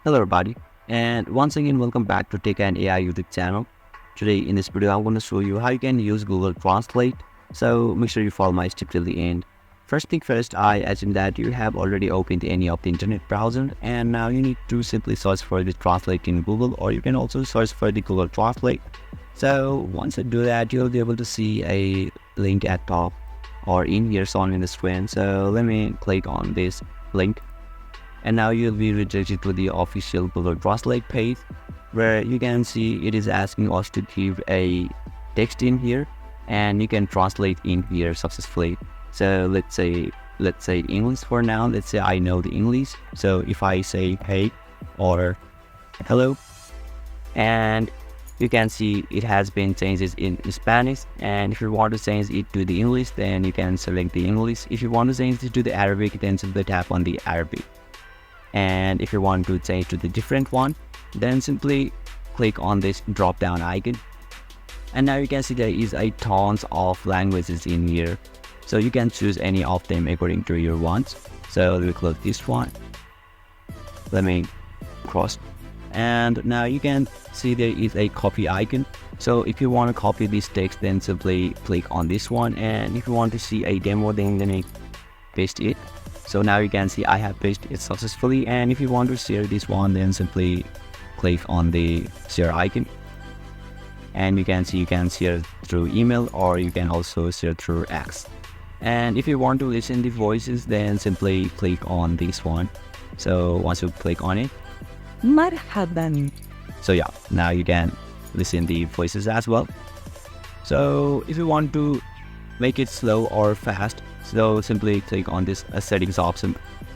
Hello everybody, and once again welcome back to Tech and AI YouTube channel. Today in this video I'm going to show you how you can use Google Translate, so make sure you follow my step till the end. First thing first, I assume that you have already opened any of the internet browser, and now you need to simply search for the Translate in Google, or you can also search for the Google Translate. So once you do that, you'll be able to see a link at top or in here shown in the screen. So let me click on this link. And now you'll be redirected to the official Google Translate page, where you can see it is asking us to give a text in here, and you can translate in here successfully. So let's say English for now. Let's say I know the English. So if I say hey or hello, and you can see it has been changed in Spanish, and if you want to change it to the English, then you can select the English. If you want to change it to the Arabic, then simply tap on the Arabic. And if you want to change to the different one, then simply click on this drop down icon. And now you can see there is a tons of languages in here, so you can choose any of them according to your wants. So let me close this one, let me cross, and now you can see there is a copy icon. So if you want to copy this text, then simply click on this one, and if you want to see a demo, then let me paste it. So now you can see I have pasted it successfully, and if you want to share this one, then simply click on the share icon, and you can see you can share through email, or you can also share through X. And if you want to listen the voices, then simply click on this one. So once you click on it, مرحبا. so yeah, now you can listen the voices as well. So if you want to make it slow or fast, so simply click on this settings option,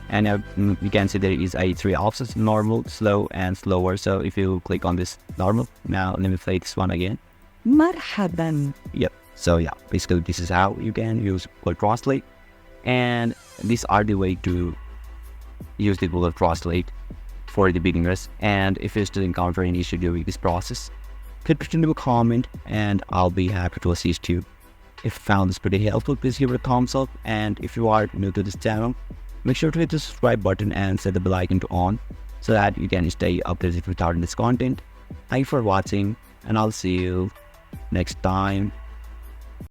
and you can see there is a 3 options: normal, slow, and slower. So if you click on this normal, now let me play this one again. مرحبا. Yep. So yeah, basically this is how you can use Google Translate, and these are the way to use the Google Translate for the beginners. And if you still encounter any issue during this process, feel free to leave a comment, and I'll be happy to assist you. If you found this pretty helpful, please give it a thumbs up, and if you are new to this channel, make sure to hit the subscribe button and set the bell icon to on, so that you can stay updated with our latest content. Thank you for watching, and I'll see you next time.